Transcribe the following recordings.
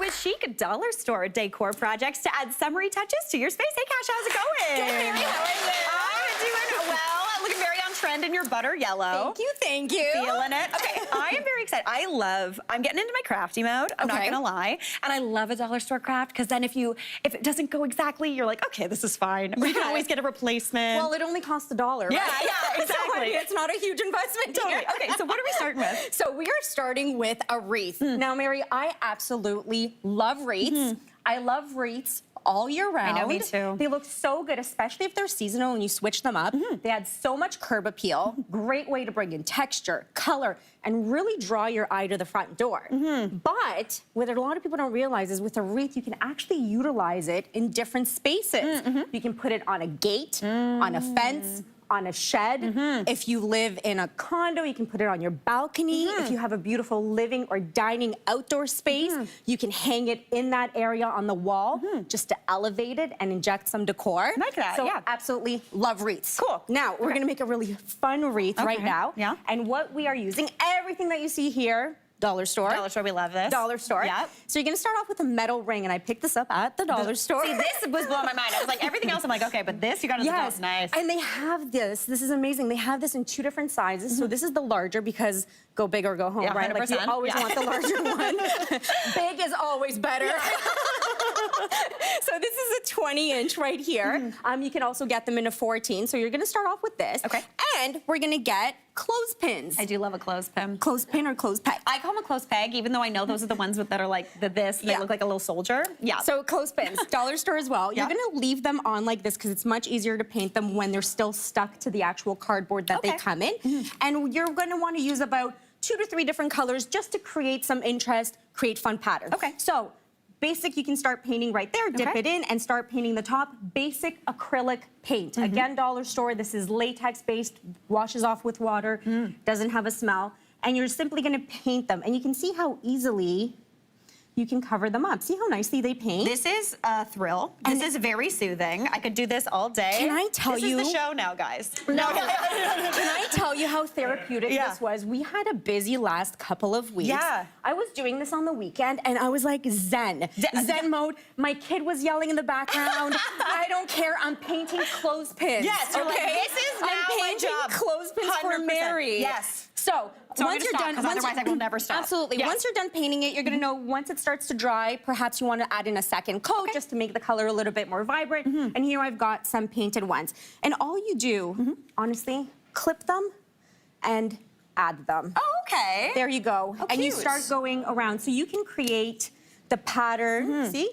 with chic dollar store decor projects to add summery touches to your space. Hey, Kasia, how's it going? Good, Mary. How are you? I'm doing well. Looking very on trend in your butter yellow. Thank you. Feeling it. Okay, I am very excited. I'm getting into my crafty mode. I'm not gonna lie. And I love a dollar store craft because then if it doesn't go exactly, you're like, okay, this is fine. We can always get a replacement. Well, it only costs $1, yeah, right? yeah, exactly. So, I mean, it's not a huge investment. Totally. Okay, so what are we starting with? So we are starting with a wreath. Now, Mary, I absolutely love wreaths. I love wreaths all year round. I know, me too. They look so good, especially if they're seasonal and you switch them up. They add so much curb appeal. Great way to bring in texture, color, and really draw your eye to the front door. But what a lot of people don't realize is with a wreath, you can actually utilize it in different spaces. You can put it on a gate, on a fence, on a shed. If you live in a condo, you can put it on your balcony. If you have a beautiful living or dining outdoor space, you can hang it in that area on the wall just to elevate it and inject some decor. Like that, so yeah. absolutely love wreaths. Cool. Now, we're gonna make a really fun wreath right now. Yeah. And what we are using, everything that you see here, dollar store. Dollar store, we love this. Dollar store. Yep. So you're gonna start off with a metal ring, and I picked this up at the dollar store. See, this was blowing my mind. I was like, everything else, I'm like, okay, but this, you got to Yes, nice. and they have this is amazing. They have this in 2 different sizes. So this is the larger because go big or go home, Yeah, right? Like you 100%. always want the larger one. Big is always better. So this is a 20-inch right here. You can also get them in a 14. So you're gonna start off with this. Okay. And we're gonna get clothespins. I do love a clothespin. Clothespin or clothes peg? I call them a clothes peg, even though I know those are the ones that are like this, and they look like a little soldier. Yeah. So clothespins, dollar store as well. You're gonna leave them on like this because it's much easier to paint them when they're still stuck to the actual cardboard that they come in. And you're gonna wanna use about 2 to 3 different colors just to create some interest, create fun patterns. Okay. So basic, you can start painting right there, dip it in and start painting the top. Basic acrylic paint. Again, dollar store, this is latex based, washes off with water, doesn't have a smell. And you're simply gonna paint them. And you can see how easily you can cover them up. See how nicely they paint? This is a thrill. This is very soothing. I could do this all day. Can I tell you? This is the show now, guys. No. Can I tell you how therapeutic this was? We had a busy last couple of weeks. Yeah. I was doing this on the weekend and I was like zen mode. My kid was yelling in the background. I don't care, I'm painting clothespins. Yes, you're like, this is now I'm my painting job. clothespins for 100%. Yes. Yes. So once you're done, otherwise I will never stop. Absolutely. Once you're done painting it, you're gonna know once it starts to dry, perhaps you want to add in a second coat just to make the color a little bit more vibrant. And here I've got some painted ones. And all you do, honestly, clip them and add them. Oh, okay. There you go. Oh, and you cute. start going around. So you can create the pattern. See?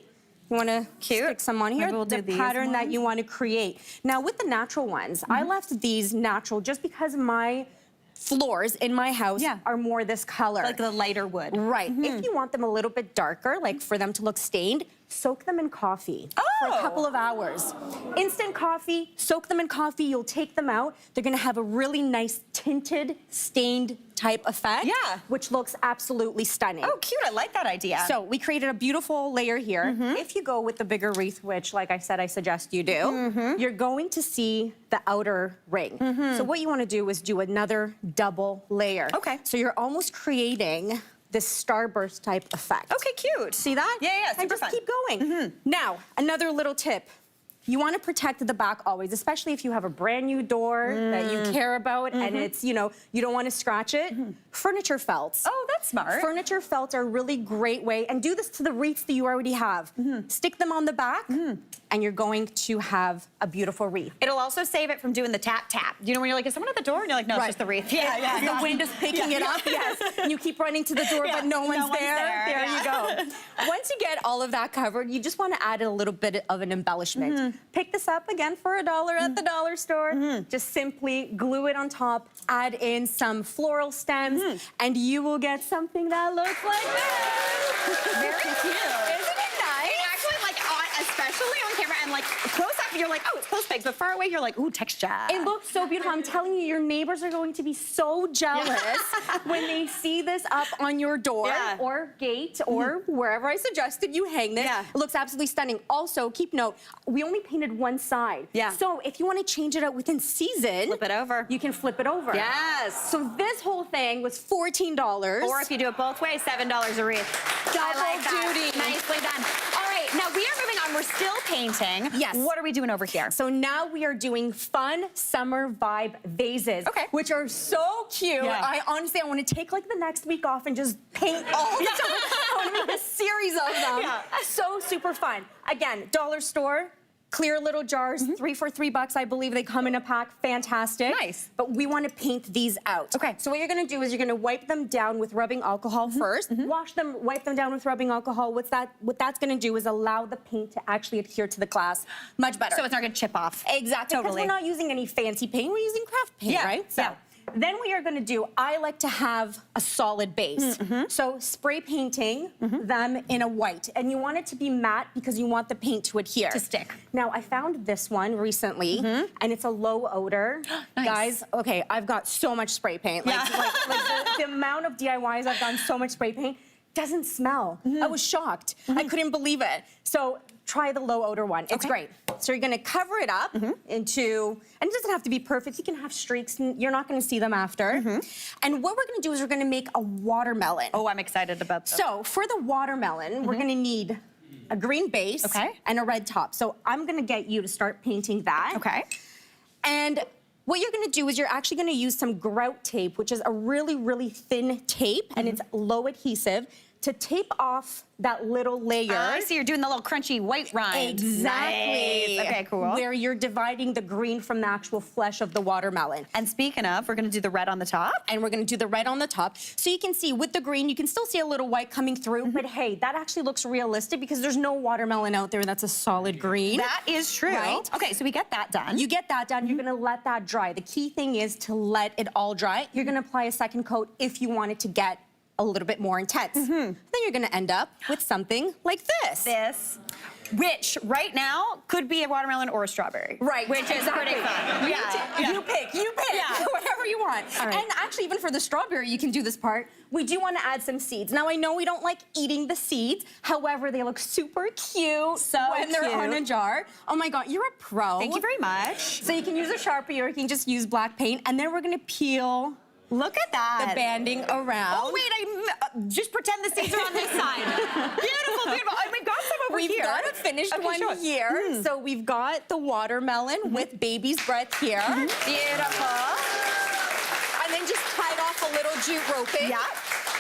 You want to stick some on here? Maybe we'll do the these pattern that ones. you want to create. Now with the natural ones, I left these natural just because my floors in my house are more this color. Like the lighter wood. Right. If you want them a little bit darker, like for them to look stained, soak them in coffee for a couple of hours. Instant coffee, soak them in coffee, you'll take them out. They're gonna have a really nice tinted, stained type effect, which looks absolutely stunning. Oh, cute, I like that idea. So we created a beautiful layer here. If you go with the bigger wreath, which like I said, I suggest you do, you're going to see the outer ring. So what you wanna do is do another double layer. Okay. So you're almost creating this starburst type effect. Okay, cute. See that? Yeah, yeah, and super just fun. keep going. Now, another little tip. You want to protect the back always, especially if you have a brand new door that you care about and it's, you know, you don't want to scratch it. Furniture felts. Oh, that's smart. Furniture felts are a really great way, and do this to the wreaths that you already have. Stick them on the back, and you're going to have a beautiful wreath. It'll also save it from doing the tap tap. You know when you're like, is someone at the door? And you're like, no, it's just the wreath. The wind is picking it up, and you keep running to the door, but no one's there. There you go. Once you get all of that covered, you just want to add a little bit of an embellishment. Pick this up again for $1 at the dollar store. Just simply glue it on top, add in some floral stems, and you will get something that looks like this. Very cute. Isn't it nice? Actually, like, especially on camera and like close up, you're like, oh, it's close pegs, but far away, you're like, ooh, texture. It looks so beautiful. I'm telling you, your neighbors are going to be so jealous when they see this up on your door or gate or wherever I suggested you hang this. Yeah. It looks absolutely stunning. Also, keep note, we only painted one side. Yeah. So if you want to change it out within season, Flip it over. you can flip it over. Yes. So this whole thing was $14. Or if you do it both ways, $7 a wreath. Double I like that. duty. Nicely done. All right, now we are moving on. We're still painting. Yes. What are we doing over here? So now we are doing fun summer vibe vases, which are so cute. Yeah. I honestly, I want to take like the next week off and just paint all the time. I want to make a series of them. Yeah. So super fun. Again, dollar store. Clear little jars, 3 for $3, I believe they come in a pack. Fantastic. Nice. But we want to paint these out. Okay. So what you're going to do is you're going to wipe them down with rubbing alcohol first. Wash them, wipe them down with rubbing alcohol. What that's going to do is allow the paint to actually adhere to the glass much better. So it's not going to chip off. Exactly. Totally. Because we're not using any fancy paint. We're using craft paint, right? So then we are going to do, I like to have a solid base. So spray painting them in a white. And you want it to be matte because you want the paint to adhere. To stick. Now, I found this one recently, and it's a low odor. Nice. Guys, okay, I've got so much spray paint. Like the amount of DIYs I've done, so much spray paint, doesn't smell. I was shocked. I couldn't believe it. So try the low odor one. It's great. So you're gonna cover it up into, and it doesn't have to be perfect. You can have streaks and you're not gonna see them after. And what we're gonna do is we're gonna make a watermelon. Oh, I'm excited about this. So for the watermelon, we're gonna need a green base and a red top. So I'm gonna get you to start painting that. Okay. And what you're gonna do is you're actually gonna use some grout tape, which is a really, really thin tape, and it's low adhesive, to tape off that little layer. I see, you're doing the little crunchy white rind. Exactly. Nice. Okay, cool. Where you're dividing the green from the actual flesh of the watermelon. And speaking of, we're gonna do the red on the top. And we're gonna do the red on the top. So you can see with the green, you can still see a little white coming through, but hey, that actually looks realistic because there's no watermelon out there that's a solid green. That is true. Right? Okay, so we get that done. You get that done, you're gonna let that dry. The key thing is to let it all dry. You're gonna apply a second coat if you want it to get a little bit more intense. Then you're gonna end up with something like this. Which right now could be a watermelon or a strawberry. Right. Which is pretty fun. You pick, whatever you want. All right. And actually, even for the strawberry, you can do this part. We do want to add some seeds. Now, I know we don't like eating the seeds. However, they look super cute when they're on a jar. Oh my God, you're a pro. Thank you very much. So you can use a Sharpie or you can just use black paint. And then we're gonna peel Look at that. the banding around. Oh, wait, just pretend the seeds are on this side. Beautiful, beautiful. And we've got some over here. We've got a finished one here. So we've got the watermelon with baby's breath here. Beautiful. And then just tied off a little jute roping. Yeah.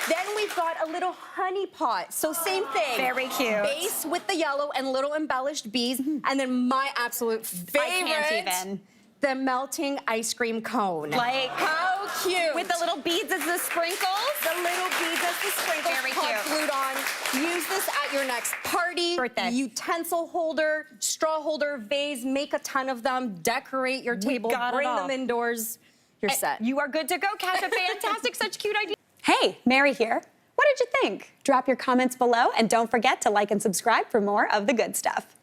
Then we've got a little honey pot. So same thing. Very cute. Base with the yellow and little embellished bees. And then my absolute favorite. I can't even. The melting ice cream cone. Like, how cute. with the little beads as the sprinkles. The little beads as the sprinkles. Very hot cute. glued on. Use this at your next party. Birthday. Utensil holder, straw holder, vase. Make a ton of them. Decorate your table. Bring them indoors. You're set. You are good to go, Kasia. Fantastic. Such cute ideas. Hey, Mary here. What did you think? Drop your comments below and don't forget to like and subscribe for more of the good stuff.